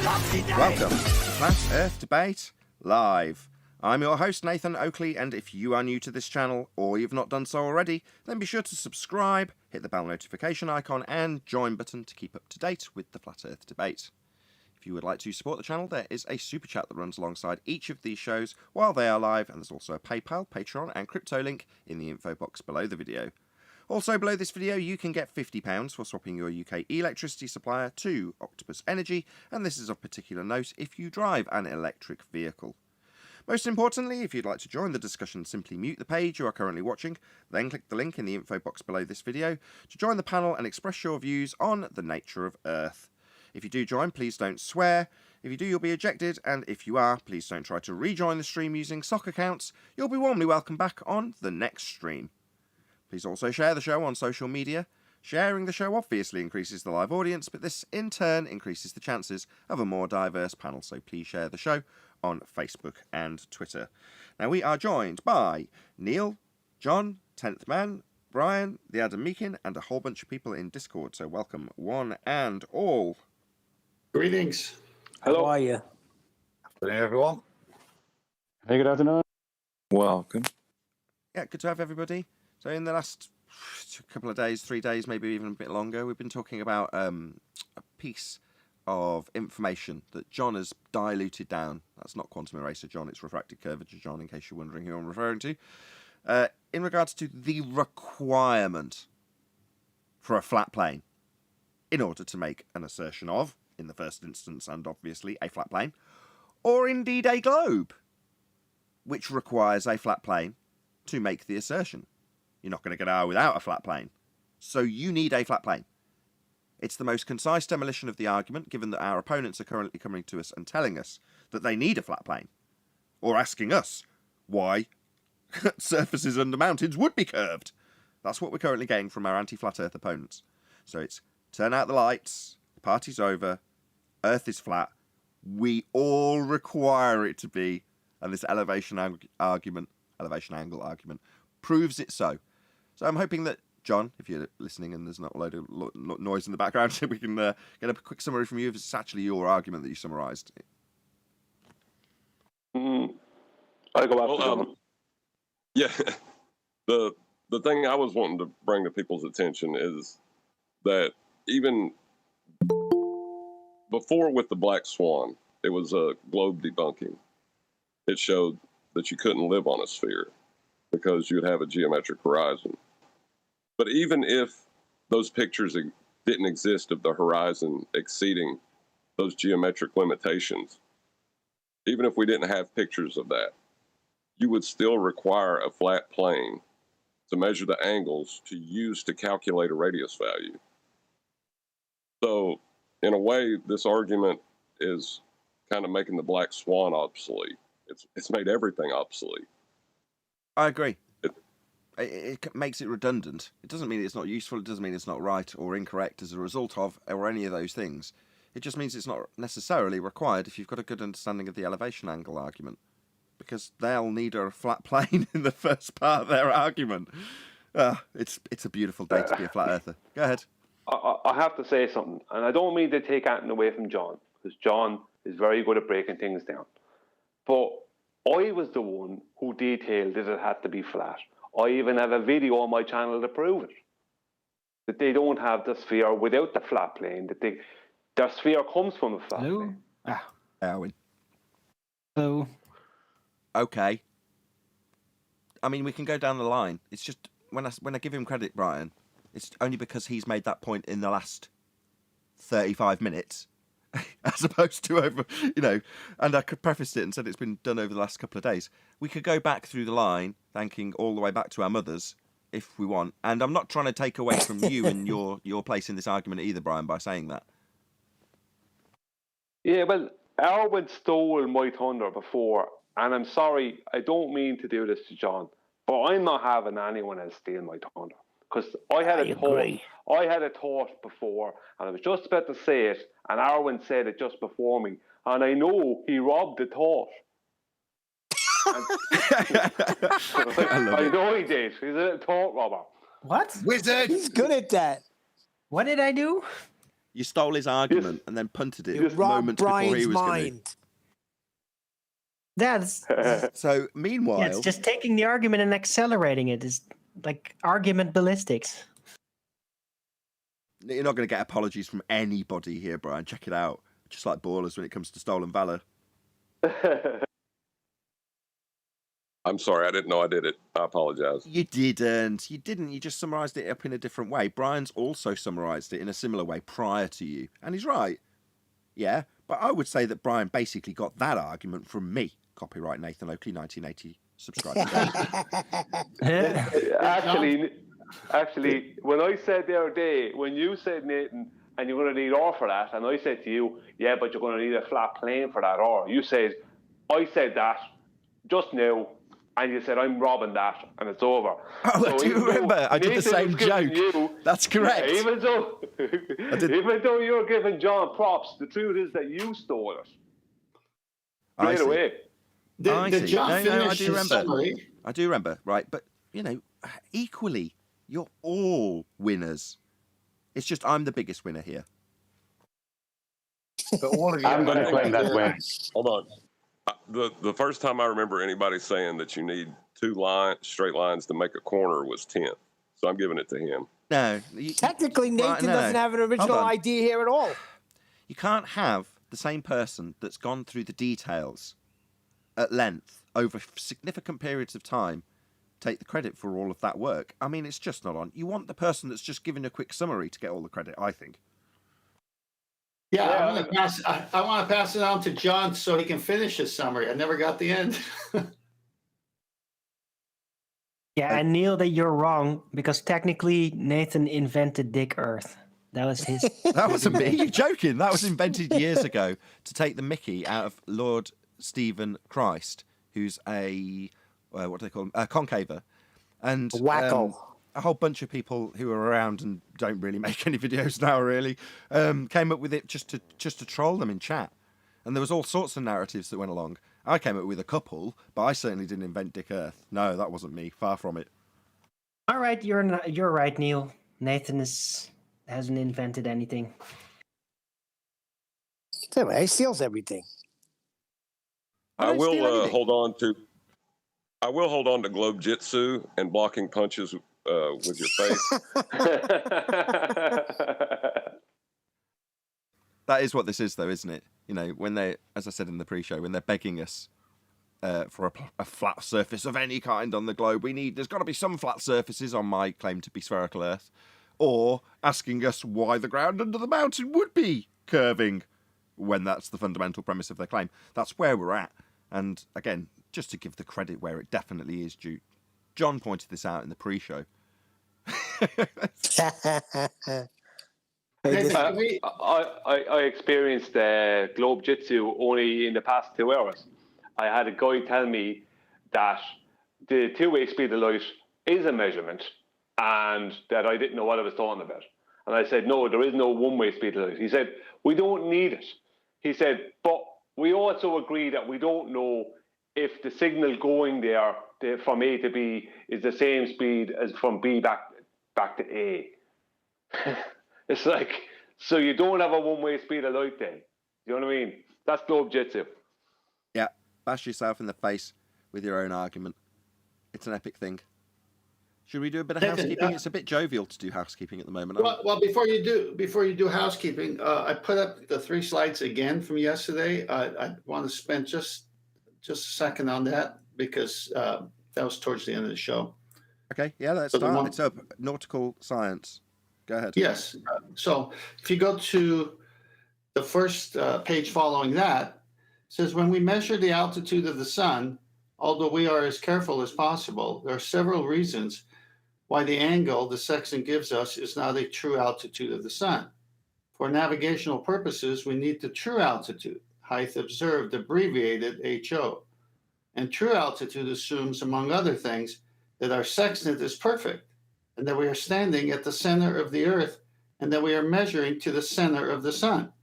Welcome to Flat Earth Debate Live. I'm your host, Nathan Oakley, and if you are new to this channel, or you've not done so already, then be sure to subscribe, hit the bell notification icon, and join button to keep up to date with the Flat Earth Debate. If you would like to support the channel, there is a super chat that runs alongside each of these shows while they are live, and there's also a PayPal, Patreon, and crypto link in the info box below the video. Also below this video you can get £50 for swapping your UK electricity supplier to Octopus Energy, and this is of particular note if you drive an electric vehicle. Most importantly, if you'd like to join the discussion, simply mute the page you are currently watching, then click the link in the info box below this video to join the panel and express your views on the nature of Earth. If you do join, please don't swear. If you do, you'll be ejected, and if you are, please don't try to rejoin the stream using sock accounts. You'll be warmly welcome back on the next stream. Please also share the show on social media. Sharing the show obviously increases the live audience, but this in turn increases the chances of a more diverse panel, so please share the show on Facebook and Twitter. Now we are joined by Neil, John, 10th Man, Brian, the Adam Meakin, and a whole bunch of people in Discord, so welcome one and all. Greetings. Hello. How are you? Good day, everyone. Hey, good afternoon. Welcome. Yeah, good to have everybody. So in the last couple of days, 3 days, maybe even a bit longer, we've been talking about a piece of information that John has diluted down. That's not quantum eraser John, it's refracted curvature John, in case you're wondering who I'm referring to. In regards to the requirement for a flat plane in order to make an assertion of, in the first instance and obviously, a flat plane, or indeed a globe, which requires a flat plane to make the assertion. You're not going to get out without a flat plane. So you need a flat plane. It's the most concise demolition of the argument, given that our opponents are currently coming to us and telling us that they need a flat plane. Or asking us why surfaces under mountains would be curved. That's what we're currently getting from our anti-flat Earth opponents. So it's turn out the lights, the party's over, Earth is flat, we all require it to be, and this elevation angle argument proves it so. So I'm hoping that, John, if you're listening and there's not a load of noise in the background, we can get a quick summary from you if it's actually your argument that you summarised. I go after yeah, the thing I was wanting to bring to people's attention is that even before with the Black Swan, it was a globe debunking. It showed that you couldn't live on a sphere because you'd have a geometric horizon. But even if those pictures didn't exist of the horizon exceeding those geometric limitations, even if we didn't have pictures of that, you would still require a flat plane to measure the angles to use to calculate a radius value. So, in a way, this argument is kind of making the Black Swan obsolete. It's made everything obsolete. I agree. It makes it redundant. It doesn't mean it's not useful, it doesn't mean it's not right or incorrect as a result of, or any of those things. It just means it's not necessarily required if you've got a good understanding of the elevation angle argument. Because they'll need a flat plane in the first part of their argument. It's a beautiful day to be a flat earther. Go ahead. I have to say something, and I don't mean to take anything away from John, because John is very good at breaking things down. But I was the one who detailed that it had to be flat. I even have a video on my channel to prove it. That they don't have the sphere without the flat plane. That their sphere comes from a flat plane. Erwin. Hello. Okay. I mean, we can go down the line. It's just, when I give him credit, Brian, it's only because he's made that point in the last 35 minutes. As opposed to over, and I could preface it and said it's been done over the last couple of days. We could go back through the line, thanking all the way back to our mothers, if we want. And I'm not trying to take away from you and your place in this argument either, Brian, by saying that. Yeah, well, Erwin stole my thunder before, and I'm sorry, I don't mean to do this to John, but I'm not having anyone else steal my thunder. Because I had a thought before, and I was just about to say it, and Erwin said it just before me, and I know he robbed the thought. I know he did. He's a thought robber. What? Wizard! He's good at that. What did I do? You stole his argument and then punted it You robbed moments before he Brian's was going mind. That's to. So, meanwhile, yeah, it's just taking the argument and accelerating it. It's like argument ballistics. you're not going to get apologies from anybody here, Brian. Check it out. Just like ballers when it comes to stolen valor. I'm sorry, I didn't know I did it. I apologize. You didn't. You didn't. You just summarised it up in a different way. Brian's also summarised it in a similar way prior to you. And he's right. Yeah. But I would say that Brian basically got that argument from me. Copyright Nathan Oakley, 1980. Subscribe today. Actually, when I said the other day, when you said, Nathan, and you're going to need ore for that, and I said to you, yeah, but you're going to need a flat plane for that ore. You said, I said that just now, and you said, I'm robbing that, and it's over. Oh, so I do remember. I did the same joke. That's correct. Yeah, even though you're giving John props, the truth is that you stole it. Straight away. Did John finish his summary? I do remember, right? But, equally, you're all winners. It's just I'm the biggest winner here. But all of you I'm going to claim that win. Hold on. The first time I remember anybody saying that you need two straight lines to make a corner was 10. So I'm giving it to him. No. Technically, Nathan doesn't have an original idea here at all. You can't have the same person that's gone through the details at length over significant periods of time take the credit for all of that work. I mean, it's just not on. You want the person that's just giving a quick summary to get all the credit, I think. Yeah, I want to pass it on to John so he can finish his summary. I never got the end. Yeah, and Neil, that you're wrong because technically Nathan invented Dick Earth. That was his. That wasn't me. You're joking. That was invented years ago to take the mickey out of Lord Stephen Christ, who's a what do they call him? A concaver, and Wacko. A whole bunch of people who are around and don't really make any videos now, really, came up with it just to troll them in chat, and there was all sorts of narratives that went along. I came up with a couple, but I certainly didn't invent Dick Earth. No, that wasn't me. Far from it. All right, you're right, Neil. Nathan hasn't invented anything. Anyway, he steals everything. I will hold on to globe jitsu and blocking punches with your face. That is what this is, though, isn't it? When they, as I said in the pre-show, when they're begging us for a flat surface of any kind on the globe, there's got to be some flat surfaces on my claim to be spherical Earth, or asking us why the ground under the mountain would be curving, when that's the fundamental premise of their claim. That's where we're at. And again, just to give the credit where it definitely is due, John pointed this out in the pre-show. I experienced globe jitsu only in the past 2 hours. I had a guy tell me that the two-way speed of light is a measurement and that I didn't know what I was talking about. And I said, no, there is no one-way speed of light. He said, we don't need it. He said, but we also agree that we don't know if the signal going there from A to B is the same speed as from B back to A. It's like, so you don't have a one-way speed of light then. You know what I mean? That's globe jitsu. Yeah, bash yourself in the face with your own argument. It's an epic thing. Should we do a bit of housekeeping? It's a bit jovial to do housekeeping at the moment. Well, before you do housekeeping, I put up the 3 slides again from yesterday. I want to spend just a second on that because that was towards the end of the show. Okay, yeah, let's start. It's up. Nautical science. Go ahead. Yes. So if you go to the first page following that, it says, when we measure the altitude of the sun, although we are as careful as possible, there are several reasons why the angle the sextant gives us is not a true altitude of the sun. For navigational purposes, we need the true altitude, height observed, abbreviated HO. And true altitude assumes, among other things, that our sextant is perfect, and that we are standing at the center of the Earth, and that we are measuring to the center of the sun.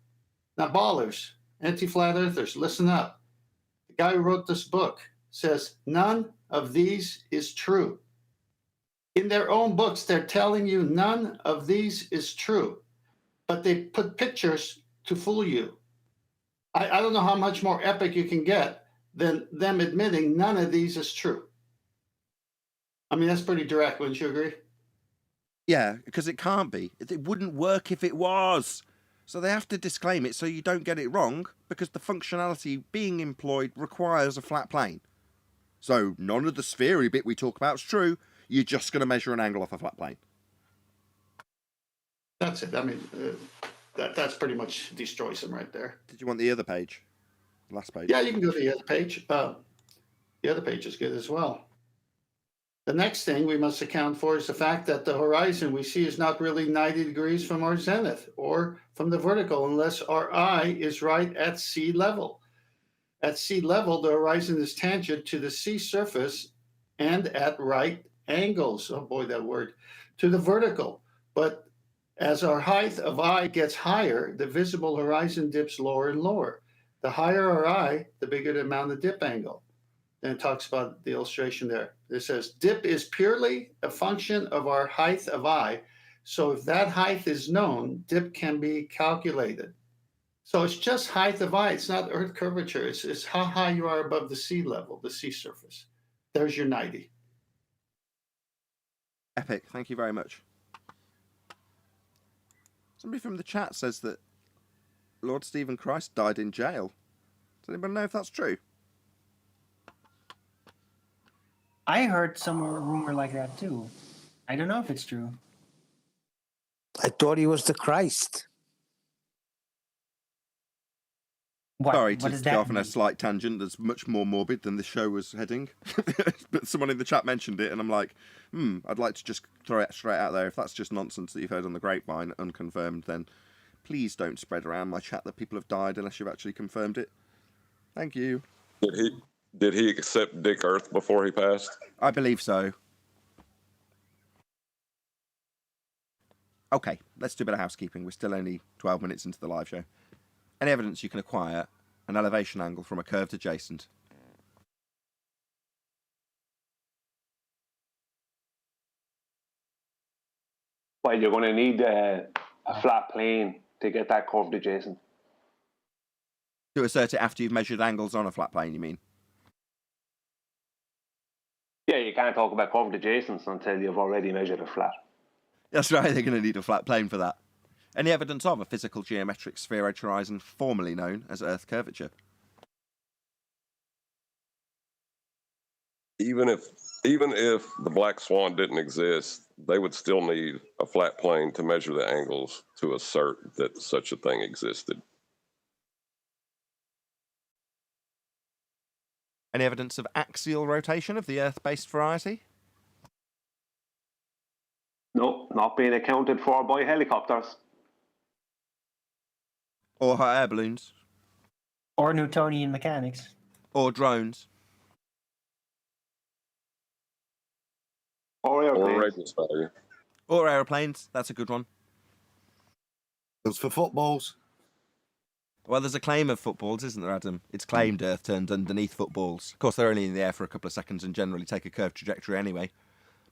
Now, ballers, anti-flat earthers, listen up. The guy who wrote this book says none of these is true. In their own books, they're telling you none of these is true. but they put pictures to fool you. I don't know how much more epic you can get than them admitting none of these is true. I mean, that's pretty direct, wouldn't you agree? Yeah, because it can't be. It wouldn't work if it was. So they have to disclaim it so you don't get it wrong, because the functionality being employed requires a flat plane. So none of the sphery bit we talk about is true. You're just going to measure an angle off a flat plane. That's it. I mean, that's pretty much destroys them right there. Did you want the other page? Last page? Yeah, you can go to the other page. The other page is good as well. The next thing we must account for is the fact that the horizon we see is not really 90 degrees from our zenith or from the vertical unless our eye is right at sea level. At sea level, the horizon is tangent to the sea surface and at right angles, oh boy, that word, to the vertical. But as our height of eye gets higher, the visible horizon dips lower and lower. The higher our eye, the bigger the amount of dip angle. Then it talks about the illustration there. It says dip is purely a function of our height of eye. So if that height is known, dip can be calculated. So it's just height of eye. It's not Earth curvature. It's how high you are above the sea level, the sea surface. There's your 90. Epic. Thank you very much. Somebody from the chat says that Lord Stephen Christ died in jail. Does anybody know if that's true? I heard some rumor like that too. I don't know if it's true. I thought he was the Christ. Sorry What to does go that off on a mean? slight tangent that's much more morbid than the show was heading. But someone in the chat mentioned it, and I'm like, I'd like to just throw it straight out there. If that's just nonsense that you've heard on the grapevine, unconfirmed, then please don't spread around my chat that people have died unless you've actually confirmed it. Thank you. Did he accept Dick Earth before he passed? I believe so. Okay, let's do a bit of housekeeping. We're still only 12 minutes into the live show. Any evidence you can acquire an elevation angle from a curved adjacent? Well, you're going to need a flat plane to get that curved adjacent. To assert it after you've measured angles on a flat plane, you mean? Yeah, you can't talk about curved adjacents until you've already measured a flat. That's right, they're going to need a flat plane for that. Any evidence of a physical geometric sphere-edge horizon formerly known as Earth curvature? Even if the black swan didn't exist, they would still need a flat plane to measure the angles to assert that such a thing existed. Any evidence of axial rotation of the Earth-based variety? No, not being accounted for by helicopters. Or hot air balloons? Or Newtonian mechanics. Or drones? Or airplanes. Or radius value. Or aeroplanes? That's a good one. It was for footballs. Well, there's a claim of footballs, isn't there, Adam? It's claimed Earth turned underneath footballs. Of course, they're only in the air for a couple of seconds and generally take a curved trajectory anyway.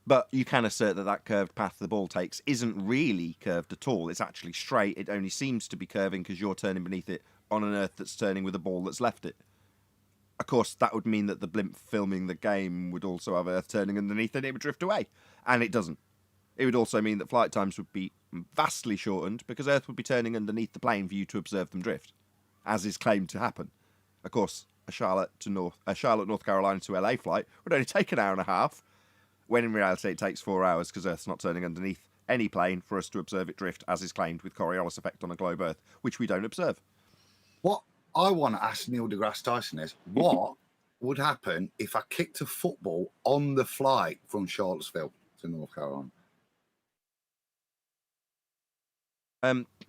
But you can assert that that curved path the ball takes isn't really curved at all. It's actually straight. It only seems to be curving because you're turning beneath it on an Earth that's turning with a ball that's left it. Of course, that would mean that the blimp filming the game would also have Earth turning underneath and it would drift away. And it doesn't. It would also mean that flight times would be vastly shortened because Earth would be turning underneath the plane for you to observe them drift, as is claimed to happen. Of course, a Charlotte, North Carolina to LA flight would only take an hour and a half, when in reality it takes 4 hours because Earth's not turning underneath any plane for us to observe it drift, as is claimed with Coriolis effect on a globe Earth, which we don't observe. What I want to ask Neil deGrasse Tyson is, what would happen if I kicked a football on the flight from Charlottesville to North Carolina?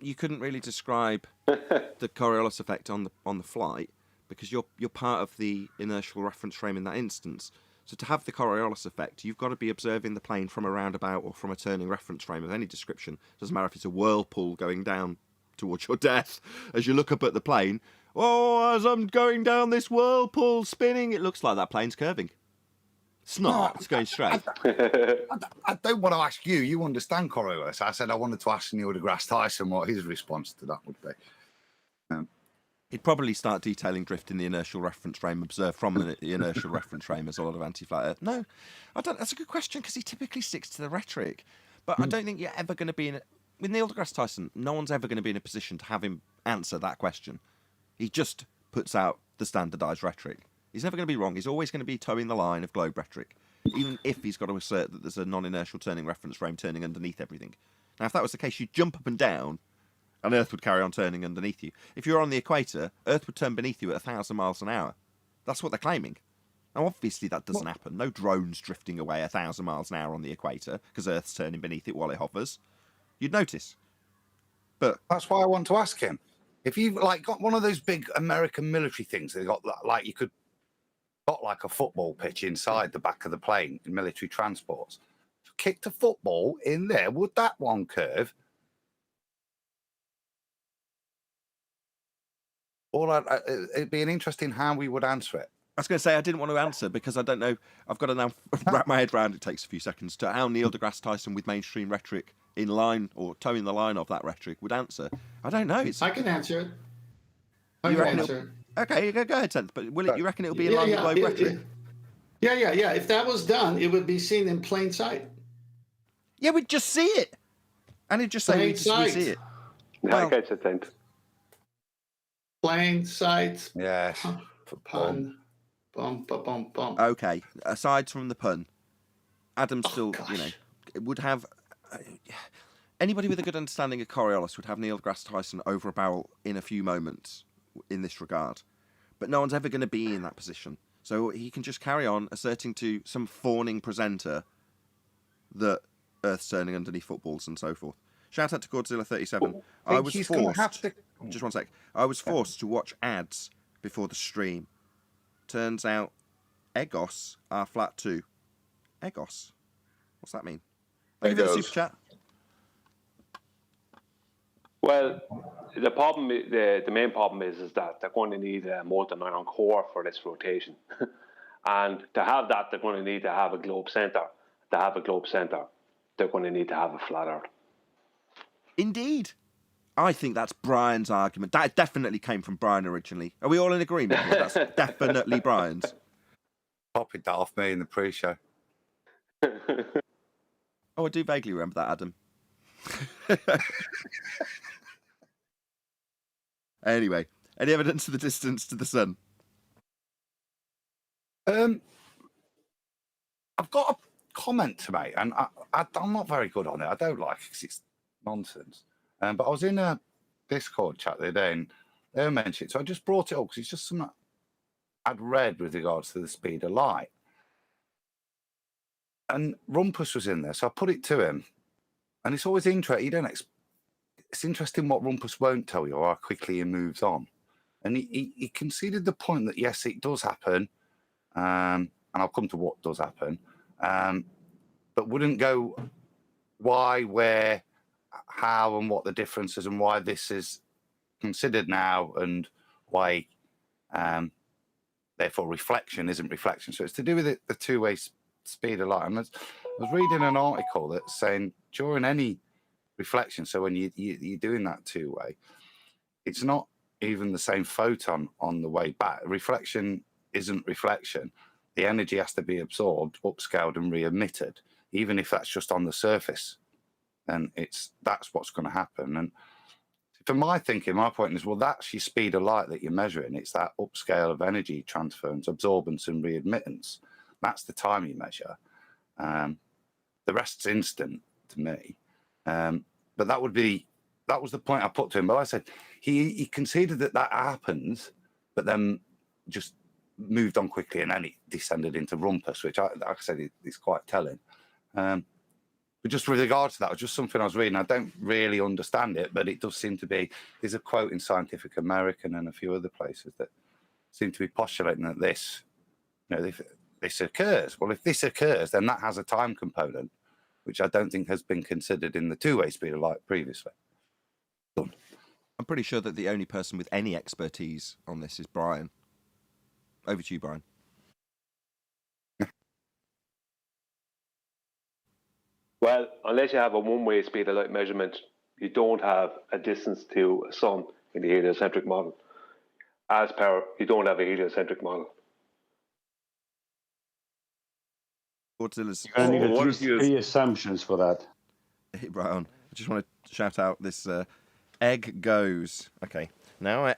You couldn't really describe the Coriolis effect on the flight because you're part of the inertial reference frame in that instance. So to have the Coriolis effect, you've got to be observing the plane from a roundabout or from a turning reference frame of any description. Doesn't matter if it's a whirlpool going down towards your death. As you look up at the plane, as I'm going down this whirlpool spinning, it looks like that plane's curving. Snot. It's going straight. I don't want to ask you. You understand Coriolis. I said I wanted to ask Neil deGrasse Tyson what his response to that would be. He'd probably start detailing drift in the inertial reference frame observed from the inertial reference frame as a lot of anti-flat Earth. No, I don't. That's a good question because he typically sticks to the rhetoric. But I don't think you're ever going to be with Neil deGrasse Tyson, no one's ever going to be in a position to have him answer that question. He just puts out the standardised rhetoric. He's never going to be wrong. He's always going to be towing the line of globe rhetoric, even if he's got to assert that there's a non-inertial turning reference frame turning underneath everything. Now, if that was the case, you'd jump up and down, and Earth would carry on turning underneath you. If you're on the equator, Earth would turn beneath you at 1,000 miles an hour. That's what they're claiming. Now, obviously, that doesn't happen. No drones drifting away 1,000 miles an hour on the equator because Earth's turning beneath it while it hovers. You'd notice. But that's why I want to ask him. If you've got one of those big American military things, they got you could got like a football pitch inside the back of the plane in military transports. Kicked a football in there, would that one curve? Or it'd be an interesting how we would answer it. I was going to say I didn't want to answer because I don't know. I've got to now wrap my head around. It takes a few seconds to how Neil deGrasse Tyson with mainstream rhetoric in line or towing the line of that rhetoric would answer. I don't know. I can answer it. Okay, go ahead, Tenth. But you reckon it'll be in line with globe rhetoric? Yeah. If that was done, it would be seen in plain sight. Yeah, we'd just see it, and it'd just say we see it. Well, I get it. Plain sight. Yes. Pun. Bum. Okay. Aside from the pun, Adam still, would have anybody with a good understanding of Coriolis would have Neil deGrasse Tyson over a barrel in a few moments in this regard, but no one's ever going to be in that position. So he can just carry on asserting to some fawning presenter that Earth's turning underneath footballs and so forth. Shout out to Godzilla37. I was forced. Just one sec. I was forced to watch ads before the stream. Turns out, Egos are flat too. Egos? What's that mean? Thank you for the super chat. Well, the problem, the main problem is that they're going to need a molten iron core for this rotation, and to have that, they're going to need to have a globe center. To have a globe center, they're going to need to have a flat Earth. Indeed. I think that's Brian's argument. That definitely came from Brian originally. Are we all in agreement here? That's definitely Brian's. Copied that off me in the pre-show. Oh, I do vaguely remember that, Adam. Anyway, any evidence of the distance to the sun? I've got a comment to make, and I'm not very good on it. I don't like it because it's nonsense. But I was in a Discord chat the other day, and they mentioned it, so I just brought it up because it's just something I'd read with regards to the speed of light. And Rumpus was in there, so I put it to him. And it's always interesting. It's interesting what Rumpus won't tell you or how quickly he moves on. And he conceded the point that, yes, it does happen. And I'll come to what does happen. But wouldn't go why, where, how, and what the difference is, and why this is considered now, and why, therefore, reflection isn't reflection. So it's to do with the two-way speed of light. And I was reading an article that's saying during any reflection, so when you're doing that two-way, it's not even the same photon on the way back. Reflection isn't reflection. The energy has to be absorbed, upscaled, and re-emitted, even if that's just on the surface. And that's what's going to happen. And for my thinking, my point is, well, that's your speed of light that you're measuring. It's that upscale of energy transference, absorbance, and re-admittance. That's the time you measure. The rest's instant to me. But that was the point I put to him. But I said he conceded that happens, but then just moved on quickly, and then it descended into Rumpus, which, like I said, is quite telling. But just with regard to that, it was just something I was reading. I don't really understand it, but it does seem to be. There's a quote in Scientific American and a few other places that seem to be postulating that this occurs. Well, if this occurs, then that has a time component, which I don't think has been considered in the two-way speed of light previously. I'm pretty sure that the only person with any expertise on this is Brian. Over to you, Brian. unless you have a one-way speed of light measurement, you don't have a distance to a sun in the heliocentric model. As per, you don't have a heliocentric model. Godzilla's. You're gonna need Well, at what least if you- 3 assumptions for that. Right on. I just want to shout out this egg goes. Okay. Now,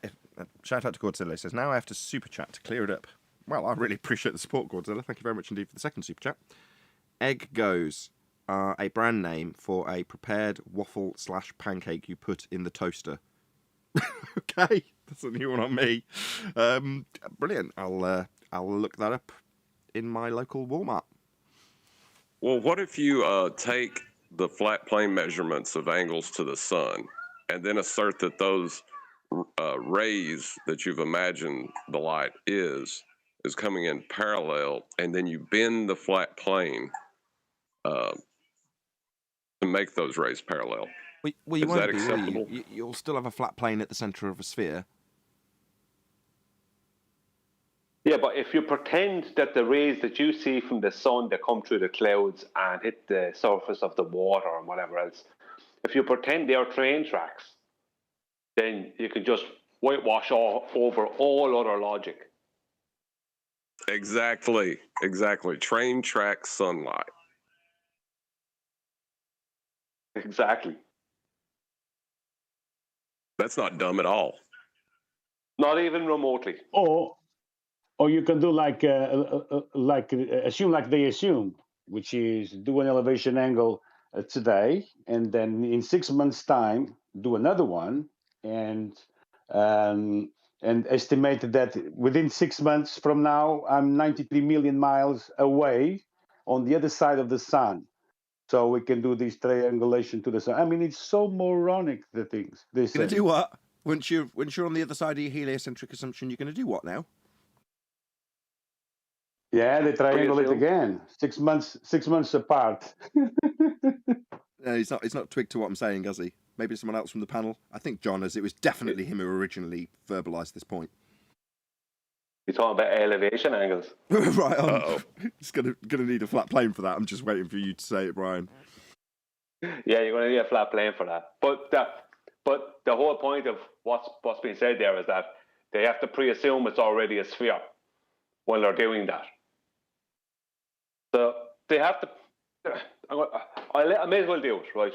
shout out to Godzilla. He says, now I have to super chat to clear it up. Well, I really appreciate the support, Godzilla. Thank you very much indeed for the second super chat. Egg goes are a brand name for a prepared waffle/pancake you put in the toaster. Okay, that's a new one on me. Brilliant. I'll look that up in my local Walmart. Well, what if you take the flat plane measurements of angles to the sun and then assert that those rays that you've imagined the light is coming in parallel, and then you bend the flat plane to make those rays parallel? Well, you Is won't that be, will acceptable? you? You'll still have a flat plane at the centre of a sphere. Yeah, but if you pretend that the rays that you see from the sun that come through the clouds and hit the surface of the water and whatever else, if you pretend they're train tracks, then you can just whitewash over all other logic. Exactly. Train track sunlight. Exactly. That's not dumb at all. Not even remotely. Or you can do like assume like they assume, which is do an elevation angle today, and then in 6 months' time do another one, and estimate that within 6 months from now I'm 93 million miles away on the other side of the sun. So we can do this triangulation to the sun. I mean, it's so moronic, the things they say. Going to do what? Once you're on the other side of your heliocentric assumption, you're going to do what now? Yeah, they triangulate again. 6 months apart. No, he's not twigged to what I'm saying, has he? Maybe it's someone else from the panel. I think John, as it was definitely him who originally verbalised this point. You're talking about elevation angles. Right on. Uh-oh. It's gonna need a flat plane for that. I'm just waiting for you to say it, Brian. Yeah, you're going to need a flat plane for that. But the whole point of what's being said there is that they have to pre-assume it's already a sphere when they're doing that. So they have to. I may as well do it, right?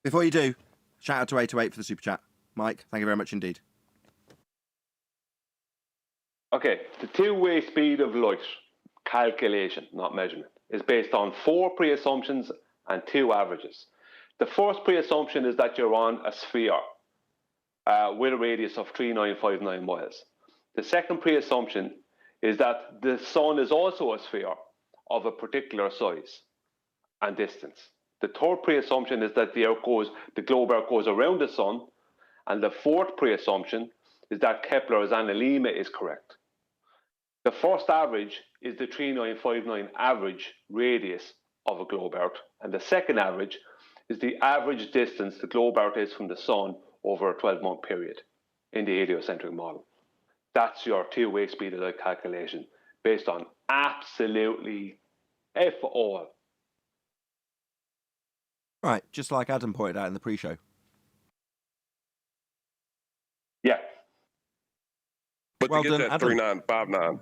Before you do, shout out to 828 for the super chat. Mike, thank you very much indeed. Okay, the two-way speed of light calculation, not measurement, is based on 4 pre-assumptions and 2 averages. The first pre-assumption is that you're on a sphere with a radius of 3959 miles. The second pre-assumption is that the sun is also a sphere of a particular size and distance. The third pre-assumption is that the globe Earth goes around the sun, and the fourth pre-assumption is that Kepler's analemma is correct. The first average is the 3959 average radius of a globe Earth, and the second average is the average distance the globe Earth is from the sun over a 12-month period in the heliocentric model. That's your two-way speed of light calculation based on absolutely F all. Right, just like Adam pointed out in the pre-show. Yeah. But Well to get done, that Adam. 3959.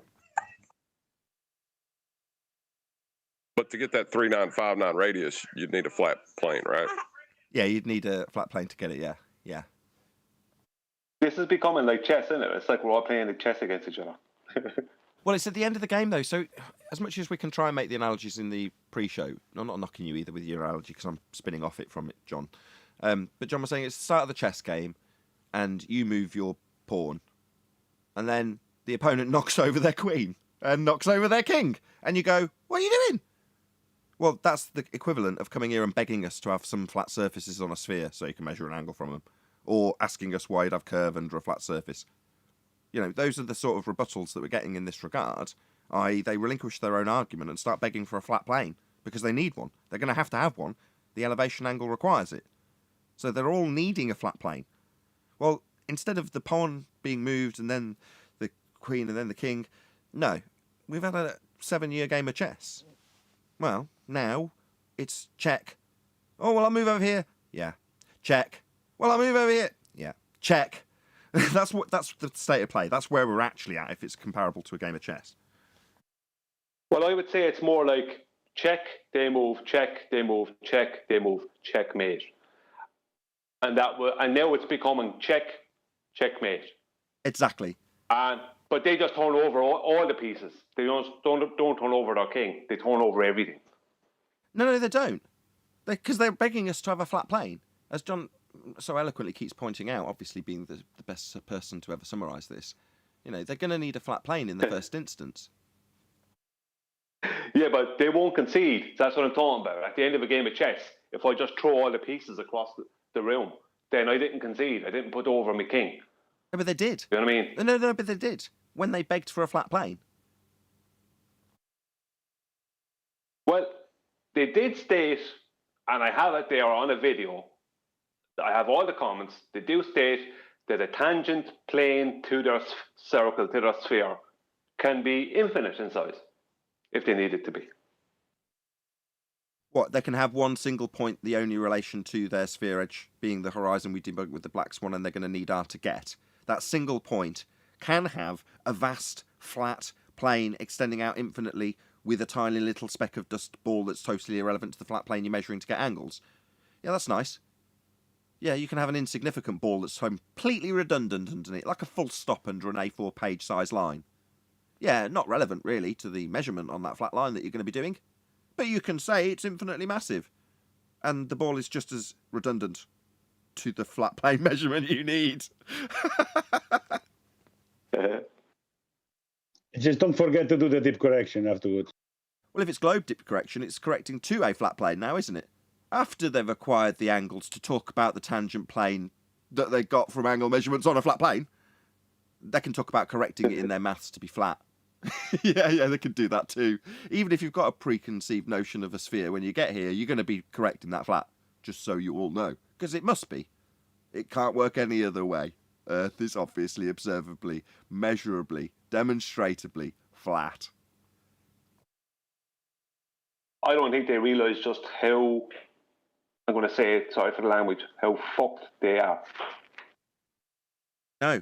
But to get that 3959 radius, you'd need a flat plane, right? Yeah, you'd need a flat plane to get it, yeah. This is becoming like chess, isn't it? It's like we're all playing like chess against each other. Well, it's at the end of the game, though, so as much as we can try and make the analogies in the pre-show, I'm not knocking you either with your analogy because I'm spinning off it from it, John. But John was saying it's the start of the chess game, and you move your pawn, and then the opponent knocks over their queen and knocks over their king, and you go, what are you doing? Well, that's the equivalent of coming here and begging us to have some flat surfaces on a sphere so you can measure an angle from them, or asking us why you'd have curve under a flat surface. You know, those are the sort of rebuttals that we're getting in this regard. They relinquish their own argument and start begging for a flat plane because they need one. They're going to have one. The elevation angle requires it. So they're all needing a flat plane. Well, instead of the pawn being moved and then the queen and then the king, no, we've had a 7-year game of chess. Well, now it's check. Oh, well, I'll move over here. Yeah. Check. Well, I'll move over here. Yeah. Check. That's the state of play. That's where we're actually at if it's comparable to a game of chess. Well, I would say it's more like check, they move, check, they move, check, they move, checkmate. And now it's becoming check, checkmate. Exactly. But they just turn over all the pieces. They don't turn over their king. They turn over everything. No, they don't. Because they're begging us to have a flat plane. As John so eloquently keeps pointing out, obviously being the best person to ever summarise this, they're going to need a flat plane in the first instance. Yeah, but they won't concede. That's what I'm talking about. At the end of a game of chess, if I just throw all the pieces across the room, then I didn't concede. I didn't put over my king. No, but they did. You know what I mean? No, but they did. When they begged for a flat plane. Well, they did state, and I have it there on a video, I have all the comments, they do state that a tangent plane to their circle, to their sphere, can be infinite in size, if they need it to be. What, they can have one single point, the only relation to their sphere edge being the horizon we debugged with the black swan, and they're going to need R to get. That single point can have a vast, flat plane extending out infinitely with a tiny little speck of dust ball that's totally irrelevant to the flat plane you're measuring to get angles. Yeah, that's nice. Yeah, you can have an insignificant ball that's completely redundant underneath, like a full stop under an A4 page size line. Yeah, not relevant really to the measurement on that flat line that you're going to be doing. But you can say it's infinitely massive. And the ball is just as redundant to the flat plane measurement you need. Just don't forget to do the dip correction afterwards. Well, if it's globe dip correction, it's correcting to a flat plane now, isn't it? After they've acquired the angles to talk about the tangent plane that they got from angle measurements on a flat plane, they can talk about correcting it in their maths to be flat. yeah, they can do that too. Even if you've got a preconceived notion of a sphere, when you get here, you're going to be correcting that flat, just so you all know. Because it must be. It can't work any other way. Earth is obviously, observably, measurably, demonstratably flat. I don't think they realise just how, I'm going to say it, sorry for the language, how fucked they are. No,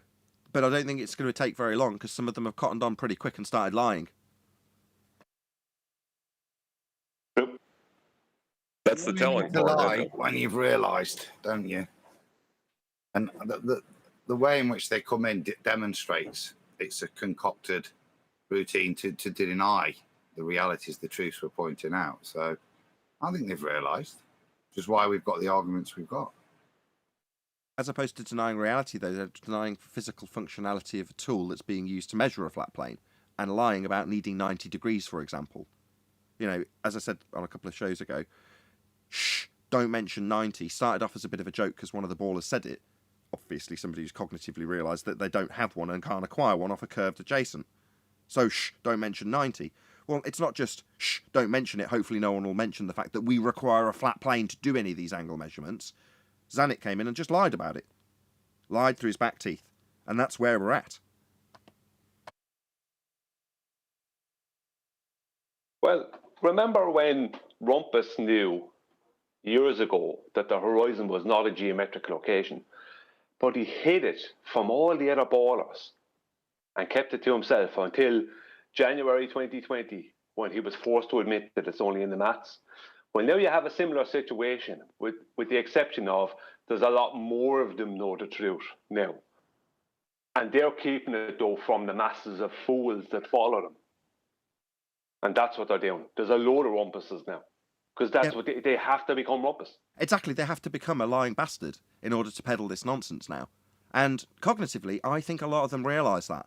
but I don't think it's going to take very long because some of them have cottoned on pretty quick and started lying. That's the telling part, isn't it? When you've realised, don't you? And the way in which they come in demonstrates it's a concocted routine to deny the realities, the truths we're pointing out. So I think they've realised, which is why we've got the arguments we've got. As opposed to denying reality, though, they're denying physical functionality of a tool that's being used to measure a flat plane and lying about needing 90 degrees, for example. As I said on a couple of shows ago, don't mention 90 started off as a bit of a joke because one of the ballers said it. Obviously, somebody who's cognitively realised that they don't have one and can't acquire one off a curved adjacent. So, don't mention 90. Well, it's not just, don't mention it. Hopefully no one will mention the fact that we require a flat plane to do any of these angle measurements. Zanuck came in and just lied about it. Lied through his back teeth. And that's where we're at. Well, remember when Rumpus knew years ago that the horizon was not a geometric location, but he hid it from all the other ballers and kept it to himself until January 2020, when he was forced to admit that it's only in the maths. Well, now you have a similar situation, with the exception of there's a lot more of them know the truth now. And they're keeping it, though, from the masses of fools that follow them. And that's what they're doing. There's a load of rumpuses now. Because that's what they have to become rumpus. Exactly, they have to become a lying bastard in order to peddle this nonsense now. And cognitively, I think a lot of them realise that.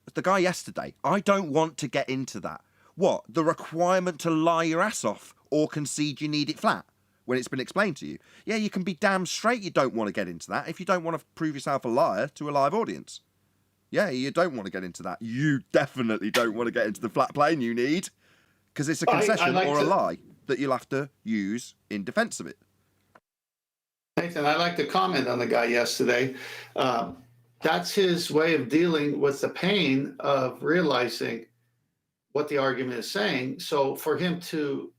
But the guy yesterday, I don't want to get into that. What, the requirement to lie your ass off or concede you need it flat when it's been explained to you? Yeah, you can be damn straight you don't want to get into that if you don't want to prove yourself a liar to a live audience. Yeah, you don't want to get into that. You definitely don't want to get into the flat plane you need, because it's a concession or a lie that you'll have to use in defence of it. Nathan, I'd like to comment on the guy yesterday. That's his way of dealing with the pain of realizing what the argument is saying. So for him to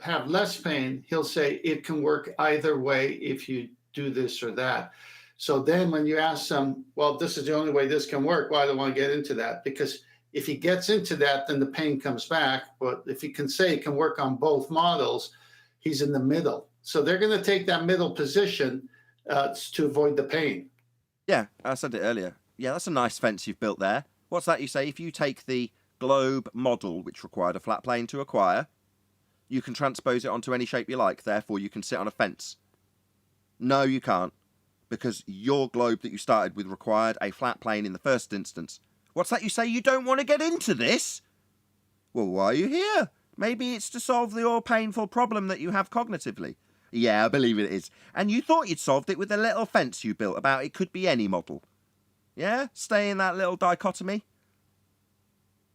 have less pain, he'll say it can work either way if you do this or that. So then when you ask them, well, this is the only way this can work, well, I don't want to get into that, because if he gets into that, then the pain comes back. But if he can say it can work on both models, he's in the middle. So they're going to take that middle position to avoid the pain. Yeah, I said it earlier. Yeah, that's a nice fence you've built there. What's that you say? If you take the globe model, which required a flat plane to acquire, you can transpose it onto any shape you like. Therefore, you can sit on a fence. No, you can't, because your globe that you started with required a flat plane in the first instance. What's that you say? You don't want to get into this? Well, why are you here? Maybe it's to solve your painful problem that you have cognitively. Yeah, I believe it is. And you thought you'd solved it with a little fence you built about it could be any model. Yeah? Stay in that little dichotomy?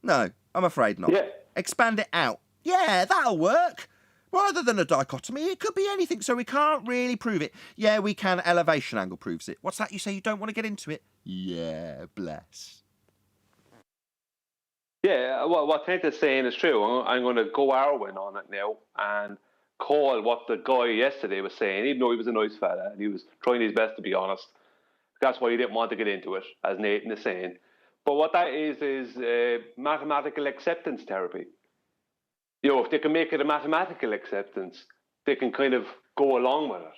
No, I'm afraid not. Yeah. Expand it out. Yeah, that'll work. Rather than a dichotomy, it could be anything, so we can't really prove it. Yeah, we can. Elevation angle proves it. What's that you say? You don't want to get into it? Yeah, bless. Yeah, well, what Ted is saying is true. I'm going to go Arwen on it now and call what the guy yesterday was saying, even though he was a nice fella and he was trying his best to be honest. That's why he didn't want to get into it, as Nathan is saying. But what that is mathematical acceptance therapy. You know, if they can make it a mathematical acceptance, they can kind of go along with it.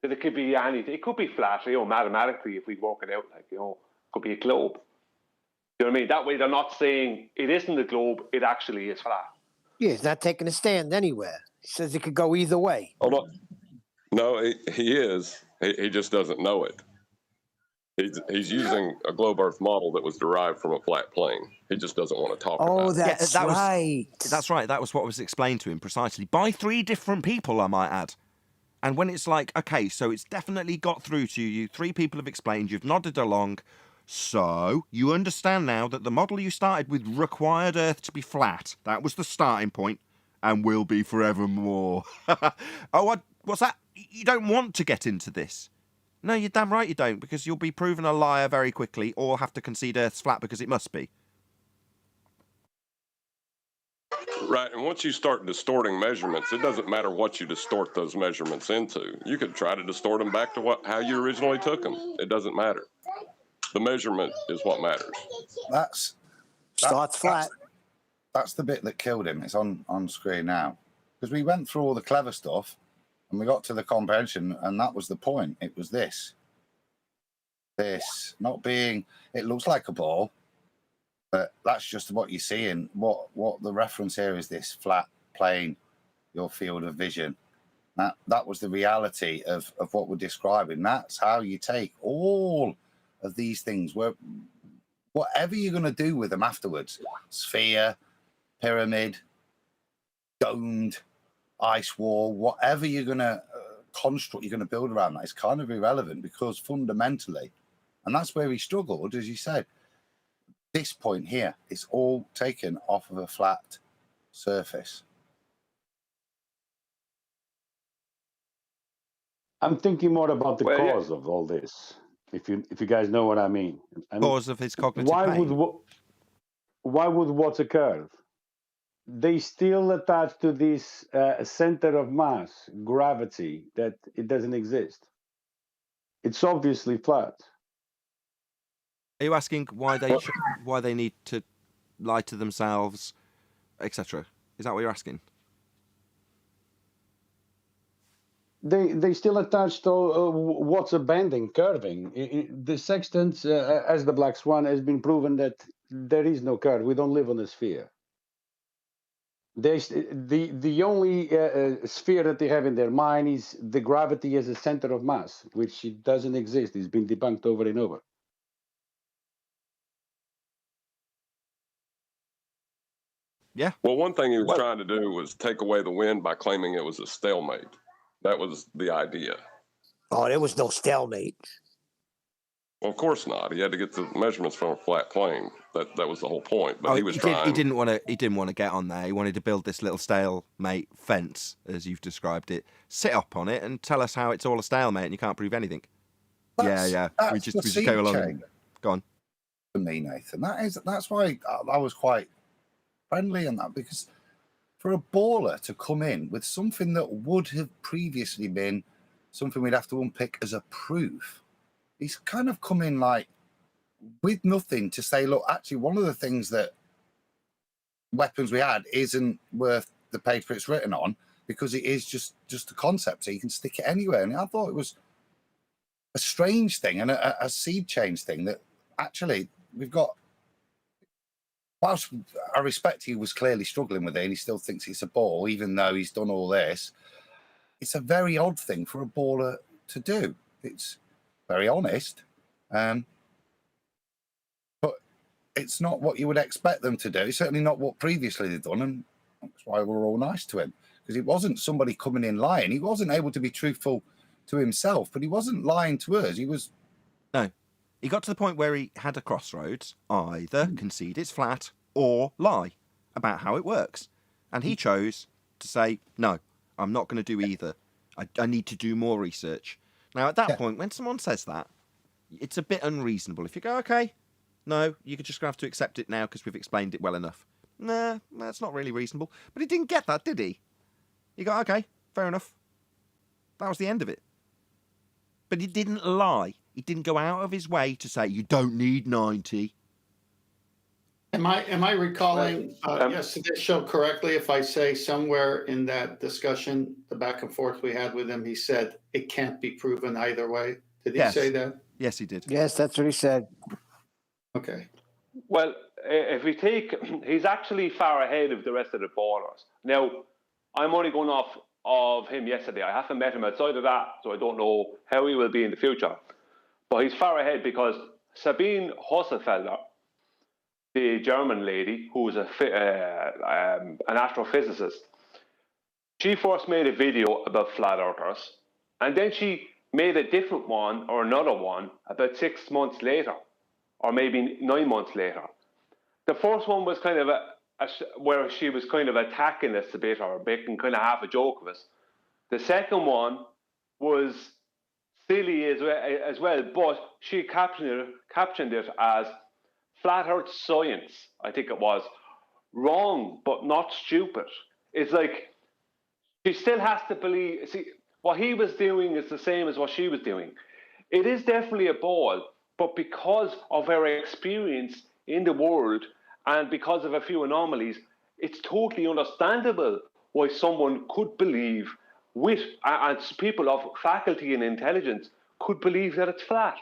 That it could be anything. It could be flat, you know, mathematically, if we work it out, like, you know, it could be a globe. You know what I mean? That way they're not saying it isn't a globe, it actually is flat. Yeah, he's not taking a stand anywhere. He says it could go either way. Hold on. No, he is. He just doesn't know it. He's using a globe Earth model that was derived from a flat plane. He just doesn't want to talk about it. Oh, that's right. That's right. That was what was explained to him precisely by 3 different people, I might add. And when it's like, okay, so it's definitely got through to you. 3 people have explained. You've nodded along. So you understand now that the model you started with required Earth to be flat. That was the starting point, and will be forevermore. Oh, what's that? You don't want to get into this. No, you're damn right you don't, because you'll be proven a liar very quickly, or have to concede Earth's flat because it must be. Right, and once you start distorting measurements, it doesn't matter what you distort those measurements into. You could try to distort them back to how you originally took them. It doesn't matter. The measurement is what matters. Starts flat. That's the bit that killed him. It's on screen now. Because we went through all the clever stuff, and we got to the comprehension, and that was the point. It was this. This not being, it looks like a ball, but that's just what you see. And what the reference here is this flat plane, your field of vision. That was the reality of what we're describing. That's how you take all of these things, where whatever you're going to do with them afterwards, sphere, pyramid, domed, ice wall, whatever you're going to construct, you're going to build around that is kind of irrelevant, because fundamentally, and that's where he struggled, as you said, this point here, it's all taken off of a flat surface. I'm thinking more about the cause of all this. If you guys know what I mean. Cause of his cognitive pain. Why would what's occur? They still attach to this center of mass, gravity, that it doesn't exist. It's obviously flat. Are you asking why they need to lie to themselves, etc.? Is that what you're asking? They still attach to what's a bending, curving. The sextant, as the Black Swan, has been proven that there is no curve. We don't live on a sphere. The only sphere that they have in their mind is the gravity as a center of mass, which it doesn't exist. It's been debunked over and over. Yeah. Well, one thing he was trying to do was take away the wind by claiming it was a stalemate. That was the idea. Oh, there was no stalemate. Well, of course not. He had to get the measurements from a flat plane. That was the whole point. But he was trying. He didn't want to get on there. He wanted to build this little stalemate fence, as you've described it. Sit up on it and tell us how it's all a stalemate and you can't prove anything. Yeah. We just go along. Go on. For me, Nathan, that's why I was quite friendly on that, because for a baller to come in with something that would have previously been something we'd have to unpick as a proof, he's kind of come in like with nothing to say, look, actually, one of the things that weapons we had isn't worth the paper it's written on because it is just a concept, so you can stick it anywhere. And I thought it was a strange thing and a seed change thing that actually we've got. Whilst I respect he was clearly struggling with it and he still thinks it's a ball, even though he's done all this, it's a very odd thing for a baller to do. It's very honest, but it's not what you would expect them to do. It's certainly not what previously they've done, and that's why we're all nice to him, because it wasn't somebody coming in lying. He wasn't able to be truthful to himself, but he wasn't lying to us. He was... No. He got to the point where he had a crossroads, either concede it's flat or lie about how it works. And he chose to say, no, I'm not going to do either. I need to do more research. Now, at that point, when someone says that, it's a bit unreasonable. If you go, okay, no, you're just going to have to accept it now because we've explained it well enough. Nah, that's not really reasonable. But he didn't get that, did he? He got, okay, fair enough. That was the end of it. But he didn't lie. He didn't go out of his way to say, you don't need 90. Am I recalling yesterday's show correctly if I say somewhere in that discussion, the back and forth we had with him, he said it can't be proven either way? Did he say that? Yes, he did. Yes, that's what he said. Okay. Well, if we take, he's actually far ahead of the rest of the ballers. Now, I'm only going off of him yesterday. I haven't met him outside of that, so I don't know how he will be in the future. But he's far ahead because Sabine Hosselfelder, the German lady who's an astrophysicist, she first made a video about flat earthers, and then she made a different one or another one about 6 months later, or maybe 9 months later. The first one was kind of where she was kind of attacking us a bit or making kind of half a joke of us. The second one was silly as well, but she captioned it as flat earth science, I think it was. Wrong, but not stupid. It's like, she still has to believe, see, what he was doing is the same as what she was doing. It is definitely a ball, but because of her experience in the world and because of a few anomalies, it's totally understandable why someone could believe and people of faculty and intelligence could believe that it's flat.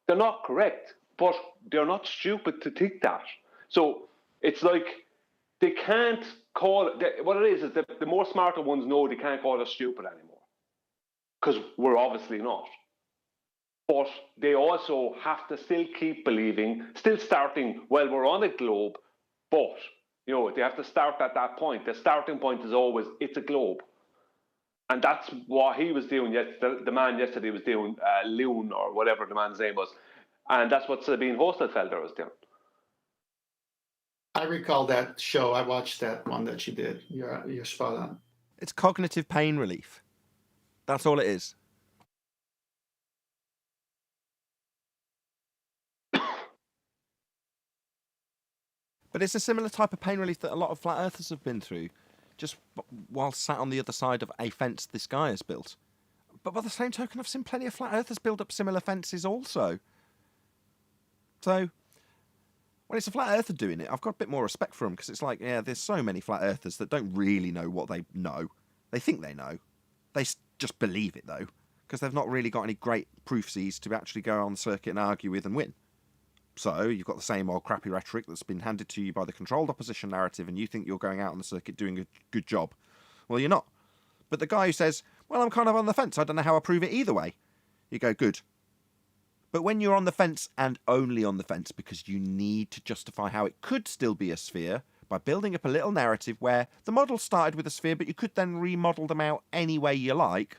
They're not correct, but they're not stupid to think that. So it's like they can't call it, what it is that the more smarter ones know they can't call us stupid anymore, because we're obviously not. But they also have to still keep believing, still starting, well, we're on a globe, but, you know, they have to start at that point. The starting point is always, it's a globe. And that's what he was doing, the man yesterday was doing, Loon, or whatever the man's name was. And that's what Sabine Hostelfelder was doing. I recall that show. I watched that one that she did. You're spot on. It's cognitive pain relief. That's all it is. But it's a similar type of pain relief that a lot of flat earthers have been through, just while sat on the other side of a fence this guy has built. But by the same token, I've seen plenty of flat earthers build up similar fences also. So when it's a flat earther doing it, I've got a bit more respect for them, because it's like, yeah, there's so many flat earthers that don't really know what they know. They think they know. They just believe it, though, because they've not really got any great proofsies to actually go on the circuit and argue with and win. So you've got the same old crappy rhetoric that's been handed to you by the controlled opposition narrative, and you think you're going out on the circuit doing a good job. Well, you're not. But the guy who says, well, I'm kind of on the fence, I don't know how I prove it either way, you go, good. But when you're on the fence, and only on the fence because you need to justify how it could still be a sphere by building up a little narrative where the model started with a sphere, but you could then remodel them out any way you like,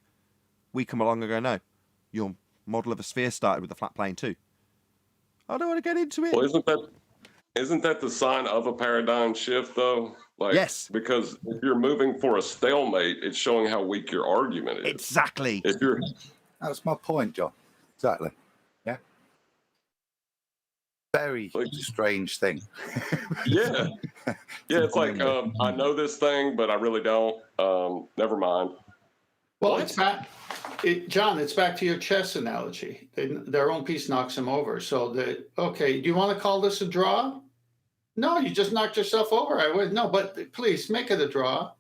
we come along and go, no, your model of a sphere started with a flat plane too. I don't want to get into it. Well, isn't that the sign of a paradigm shift, though? Like, yes. Because if you're moving for a stalemate, it's showing how weak your argument is. Exactly. If you're... That's my point, John. Exactly. Yeah. Very strange thing. Yeah. Yeah, it's like I know this thing, but I really don't. Never mind. Well, What? it's back, John. It's back to your chess analogy. Their own piece knocks them over. So okay, do you want to call this a draw? No, you just knocked yourself over. I would no, but please make it a draw.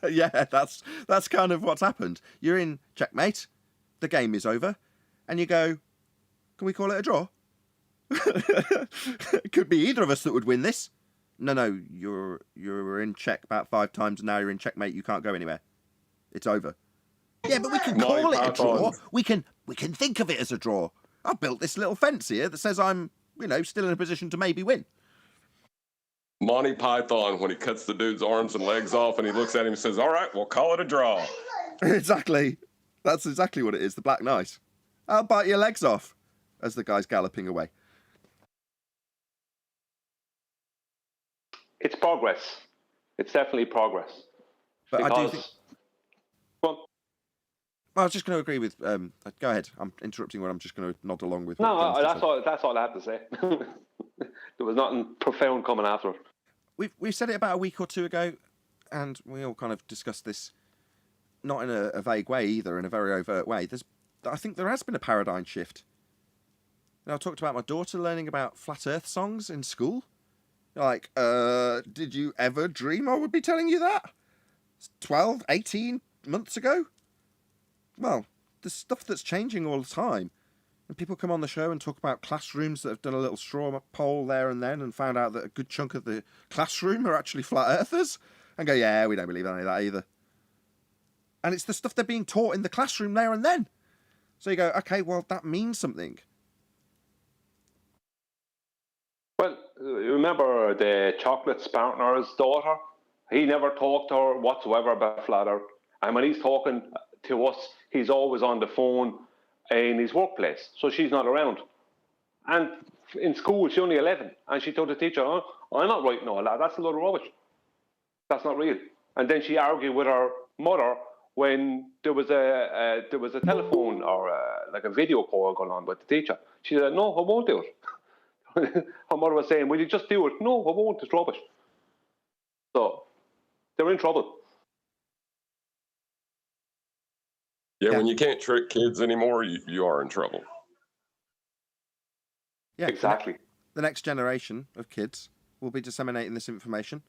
Yeah, that's kind of what's happened. You're in checkmate, the game is over, and you go, can we call it a draw? It could be either of us that would win this. No, you're in check about 5 times, and now you're in checkmate. You can't go anywhere. It's over. Yeah, but we can call it a draw. We can think of it as a draw. I've built this little fence here that says I'm, still in a position to maybe win. Monty Python, when he cuts the dude's arms and legs off and he looks at him and says, all right, we'll call it a draw. Exactly. That's exactly what it is, the Black Knight. I'll bite your legs off, as the guy's galloping away. It's progress. It's definitely progress. But because... I do think... Well, I was just going to agree with... go ahead. I'm interrupting when I'm just going to nod along with... No, that's all I have to say. There was nothing profound coming after it. We've said it about a week or two ago, and we all kind of discussed this, not in a vague way either, in a very overt way. I think there has been a paradigm shift. I talked about my daughter learning about flat Earth songs in school. Like, did you ever dream I would be telling you that? 12, 18 months ago? Well, there's stuff that's changing all the time. And people come on the show and talk about classrooms that have done a little straw poll there and then and found out that a good chunk of the classroom are actually flat earthers. And go, yeah, we don't believe any of that either. And it's the stuff they're being taught in the classroom there and then. So you go, okay, well, that means something. Well, remember the chocolate partner's daughter? He never talked to her whatsoever about flat earth. And when he's talking to us, he's always on the phone in his workplace, so she's not around. And in school, she's only 11, and she told the teacher, oh, I'm not writing all that, that's a load of rubbish. That's not real. And then she argued with her mother when there was a telephone or like a video call going on with the teacher. She said, no, I won't do it. Her mother was saying, will you just do it? No, I won't, it's rubbish. So they're in trouble. Yeah, when you can't trick kids anymore, you are in trouble. Yeah, exactly. The next generation of kids will be disseminating this information.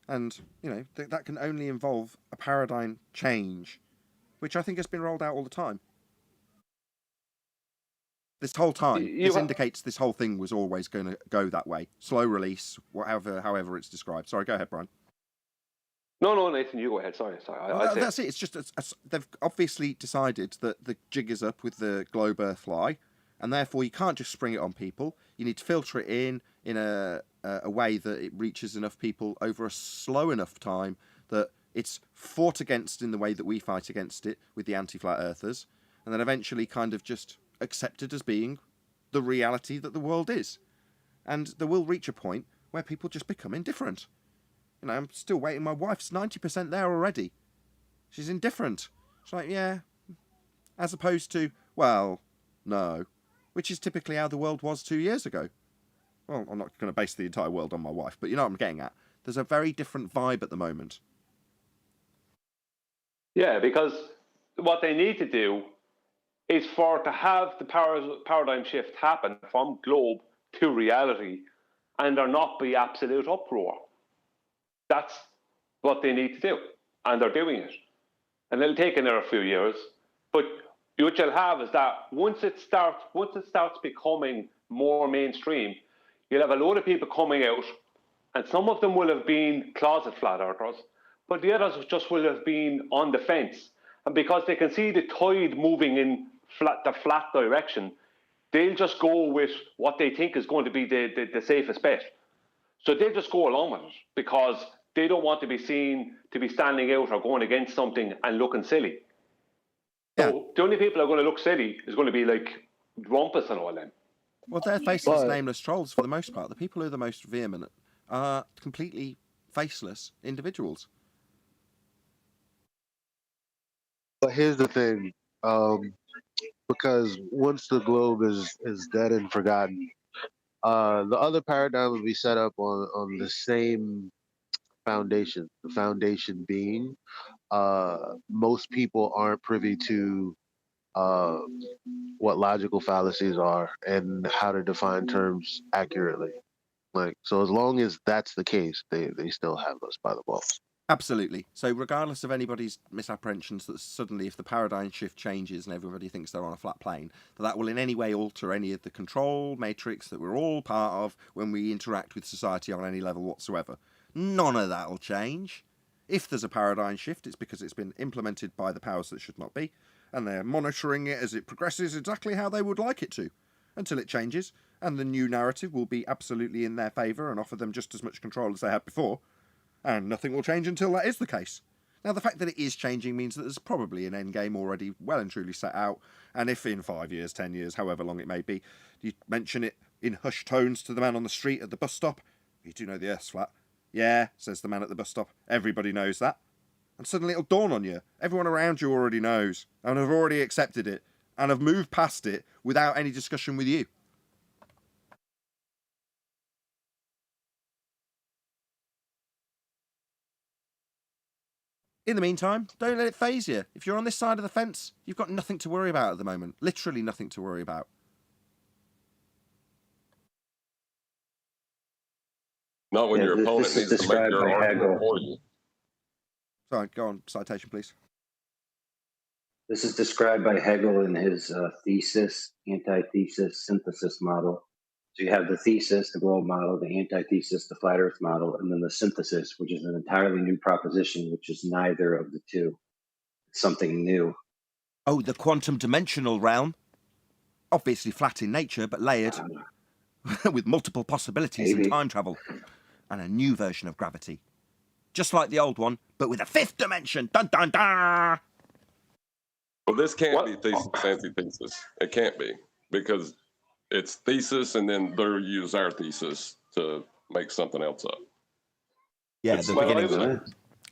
And, that can only involve a paradigm change, which I think has been rolled out all the time. This whole time. This indicates this whole thing was always going to go that way. Slow release, however it's described. Sorry, go ahead, Brian. No, Nathan, you go ahead. Sorry. That's it. It's just they've obviously decided that the jig is up with the globe Earth fly, and therefore you can't just spring it on people. You need to filter it in a way that it reaches enough people over a slow enough time that it's fought against in the way that we fight against it with the anti-flat earthers, and then eventually kind of just accepted as being the reality that the world is. And there will reach a point where people just become indifferent. I'm still waiting. My wife's 90% there already. She's indifferent. She's like, yeah. As opposed to, well, no. Which is typically how the world was 2 years ago. Well, I'm not going to base the entire world on my wife, but you know what I'm getting at. There's a very different vibe at the moment. Yeah, because what they need to do is to have the paradigm shift happen from globe to reality, and there not be absolute uproar. That's what they need to do, and they're doing it. And it'll take another few years, but what you'll have is that once it starts becoming more mainstream, you'll have a load of people coming out, and some of them will have been closet flat earthers, but the others just will have been on the fence. And because they can see the tide moving in the flat direction, they'll just go with what they think is going to be the safest bet. So they'll just go along with it because they don't want to be seen to be standing out or going against something and looking silly. Yeah. So the only people who are going to look silly is going to be like Rumpus and all them. Well, they're faceless, nameless trolls for the most part. The people who are the most vehement are completely faceless individuals. But here's the thing, because once the globe is dead and forgotten, The other paradigm would be set up on the same foundation. The foundation being, most people aren't privy to what logical fallacies are and how to define terms accurately. Like, so as long as that's the case, they still have us by the balls. Absolutely. So regardless of anybody's misapprehensions that suddenly if the paradigm shift changes and everybody thinks they're on a flat plane, that will in any way alter any of the control matrix that we're all part of when we interact with society on any level whatsoever. None of that will change. If there's a paradigm shift, it's because it's been implemented by the powers that should not be, and they're monitoring it as it progresses exactly how they would like it to, until it changes, and the new narrative will be absolutely in their favour and offer them just as much control as they had before. And nothing will change until that is the case. Now, the fact that it is changing means that there's probably an end game already well and truly set out, and if in 5 years, 10 years, however long it may be, you mention it in hushed tones to the man on the street at the bus stop, "You do know the Earth's flat?" "Yeah," says the man at the bus stop. "Everybody knows that." And suddenly it'll dawn on you. Everyone around you already knows, and have already accepted it, and have moved past it without any discussion with you. In the meantime, don't let it faze you. If you're on this side of the fence, you've got nothing to worry about at the moment. Literally nothing to worry about. Not when your opponent needs to make your argument for you. Sorry, go on. Citation, please. This is described by Hegel in his thesis, antithesis, synthesis model. So you have the thesis, the globe model, the antithesis, the flat earth model, and then the synthesis, which is an entirely new proposition, which is neither of the two. It's something new. Oh, the quantum dimensional realm. Obviously flat in nature, but layered with multiple possibilities and time travel. And a new version of gravity. Just like the old one, but with a fifth dimension. Dun dun dun! Well, this can't be thesis, antithesis. It can't be, because it's thesis, and then they'll use our thesis to make something else up. Yeah, the beginning.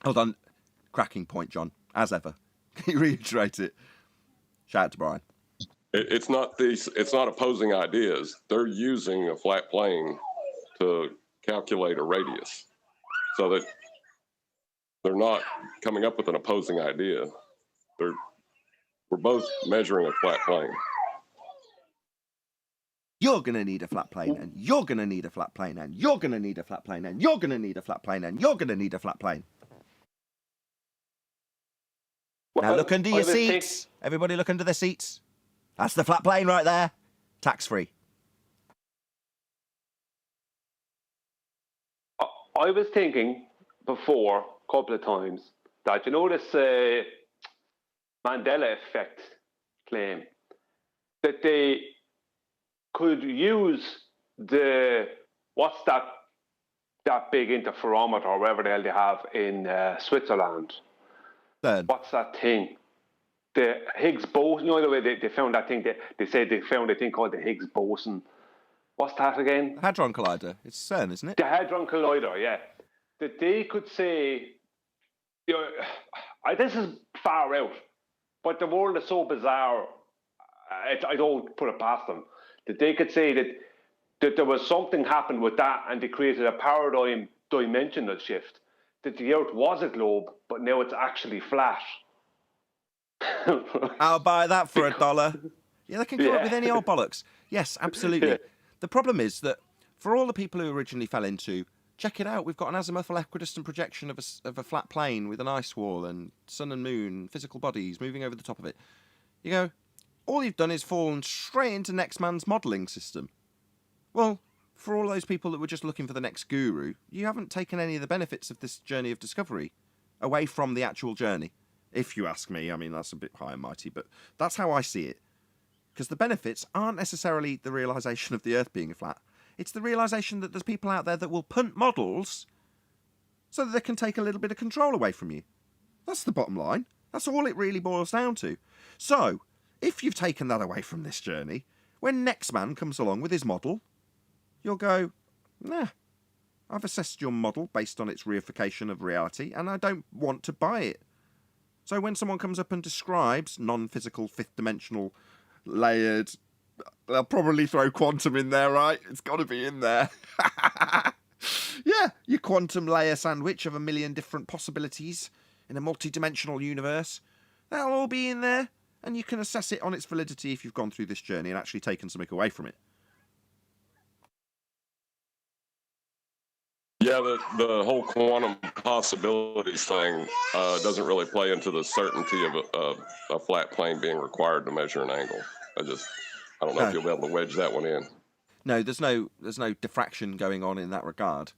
Hold on. Cracking point, John. As ever. Can you reiterate it? Shout out to Brian. It's not opposing ideas. They're using a flat plane to calculate a radius, so that they're not coming up with an opposing idea. We're both measuring a flat plane. You're going to need a flat plane, and you're going to need a flat plane, and you're going to need a flat plane, and you're going to need a flat plane, and you're going to need a flat plane. Now look under your seats. Everybody look under their seats. That's the flat plane right there. Tax-free. I was thinking before, a couple of times, that you know this Mandela effect claim, that they could use what's that big interferometer or whatever the hell they have in Switzerland. What's that thing? The Higgs boson. You know the way they found that thing. They said they found a thing called the Higgs boson. What's that again? The Hadron Collider. It's CERN, isn't it? The Hadron Collider, yeah. That they could say, you know, this is far out, but the world is so bizarre, I don't put it past them, that they could say that there was something happened with that and they created a paradigm dimensional shift, that the Earth was a globe, but now it's actually flat. I'll buy that for $1. Yeah, they can come up with any old bollocks. Yes, absolutely. Yeah. The problem is that for all the people who originally fell into, check it out, we've got an azimuthal equidistant projection of a flat plane with an ice wall and sun and moon, physical bodies moving over the top of it. You go, all you've done is fallen straight into next man's modelling system. Well, for all those people that were just looking for the next guru, you haven't taken any of the benefits of this journey of discovery away from the actual journey. If you ask me, I mean, that's a bit high and mighty, but that's how I see it. Because the benefits aren't necessarily the realisation of the Earth being flat. It's the realisation that there's people out there that will punt models so that they can take a little bit of control away from you. That's the bottom line. That's all it really boils down to. So, if you've taken that away from this journey, when next man comes along with his model, you'll go, nah, I've assessed your model based on its reification of reality, and I don't want to buy it. So when someone comes up and describes non-physical, fifth-dimensional, layered, They'll probably throw quantum in there, right? It's got to be in there. Yeah, your quantum layer sandwich of a million different possibilities in a multi-dimensional universe. That'll all be in there, and you can assess it on its validity if you've gone through this journey and actually taken something away from it. Yeah, the whole quantum possibilities thing doesn't really play into the certainty of a flat plane being required to measure an angle. I don't know if you'll be able to wedge that one in. No, there's no diffraction going on in that regard.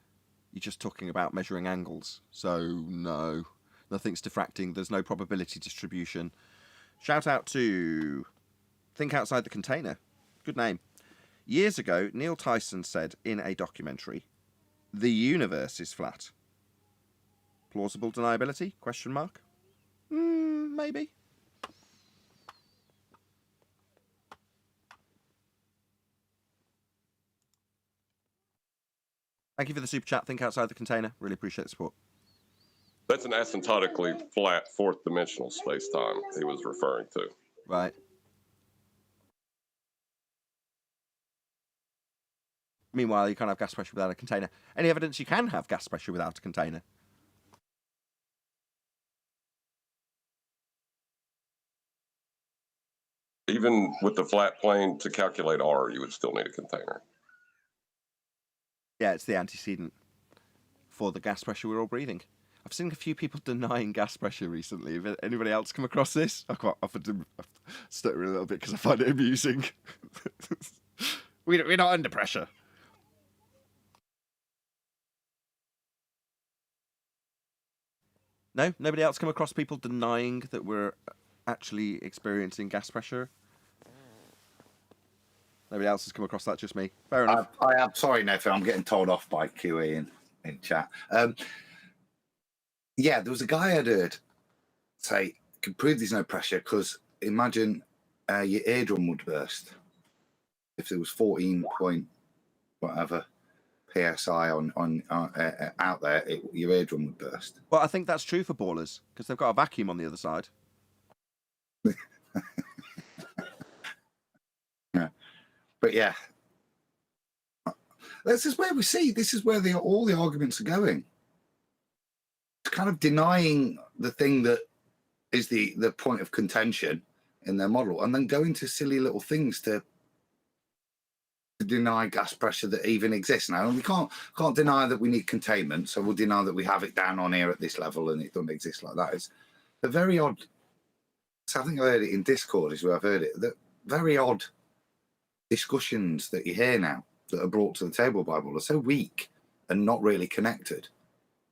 You're just talking about measuring angles. So no, nothing's diffracting. There's no probability distribution. Shout out to Think Outside the Container. Good name. Years ago, Neil Tyson said in a documentary, "The universe is flat." Plausible deniability? Question mark. Maybe. Thank you for the super chat. Think Outside the Container. Really appreciate the support. That's an asymptotically flat fourth dimensional space-time he was referring to. Right. Meanwhile, you can't have gas pressure without a container. Any evidence you can have gas pressure without a container? Even with the flat plane to calculate R, you would still need a container. Yeah, it's the antecedent for the gas pressure we're all breathing. I've seen a few people denying gas pressure recently. Have anybody else come across this? I quite often stutter a little bit because I find it amusing. We're not under pressure. No? Nobody else come across people denying that we're actually experiencing gas pressure? Nobody else has come across that, just me. Fair enough. I am sorry, Nathan. I'm getting told off by QE in chat. Yeah, there was a guy I'd heard say, can prove there's no pressure because imagine your eardrum would burst. If there was 14 point whatever PSI on out there, your eardrum would burst. Well, I think that's true for ballers because they've got a vacuum on the other side. Yeah. But yeah, this is where we see. This is where all the arguments are going. It's kind of denying the thing that is the point of contention in their model, and then going to silly little things to deny gas pressure that even exists now. And we can't deny that we need containment, so we'll deny that we have it down on here at this level and it doesn't exist like that. It's a very odd. So I think I heard it in Discord is where I've heard it. That very odd discussions that you hear now that are brought to the table by Bull are so weak and not really connected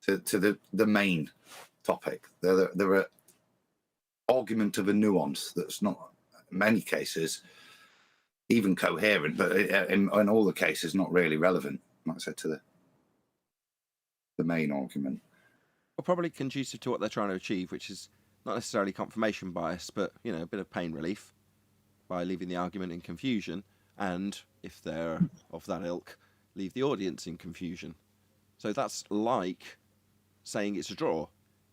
to the main topic. They're an argument of a nuance that's not, in many cases, even coherent, but in all the cases, not really relevant, like I said, to the main argument. Well, probably conducive to what they're trying to achieve, which is not necessarily confirmation bias, but, you know, a bit of pain relief by leaving the argument in confusion. And if they're of that ilk, leave the audience in confusion. So that's like saying it's a draw.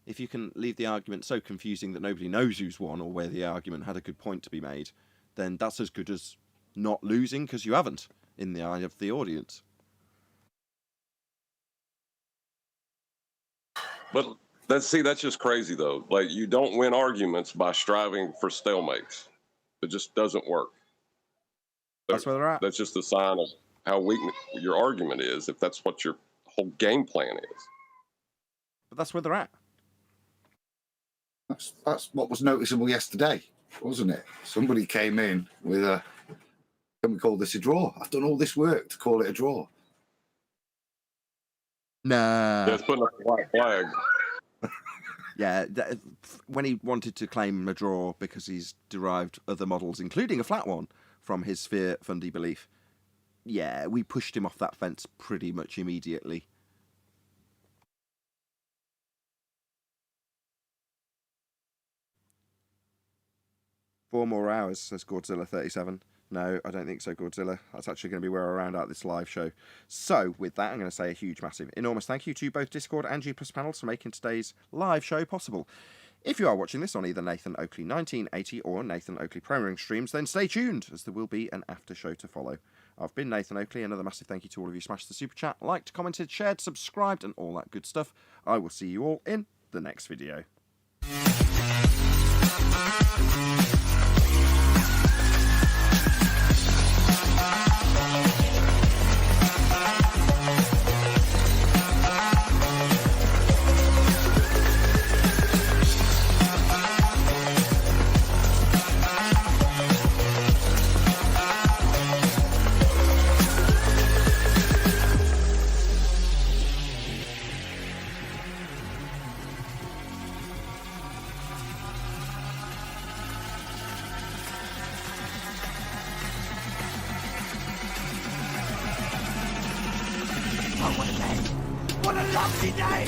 If you can leave the argument so confusing that nobody knows who's won or where the argument had a good point to be made, then that's as good as not losing because you haven't in the eye of the audience. But that's just crazy though. Like, you don't win arguments by striving for stalemates. It just doesn't work. That's where they're at. That's just a sign of how weak your argument is, if that's what your whole game plan is. But that's where they're at. That's what was noticeable yesterday, wasn't it? Somebody came in with a, can we call this a draw? I've done all this work to call it a draw. Nah. Yeah, it's putting up a white flag. Yeah, when he wanted to claim a draw because he's derived other models, including a flat one, from his sphere fundy belief, yeah, we pushed him off that fence pretty much immediately. Four more hours, says Godzilla37. No, I don't think so, Godzilla. That's actually going to be where I round out this live show. So, with that, I'm going to say a huge, massive, enormous thank you to both Discord and G Plus panels for making today's live show possible. If you are watching this on either Nathan Oakley 1980 or Nathan Oakley Premiering streams, then stay tuned, as there will be an after show to follow. I've been Nathan Oakley. Another massive thank you to all of you smashed the super chat, liked, commented, shared, subscribed, and all that good stuff. I will see you all in the next video. What a lovely day!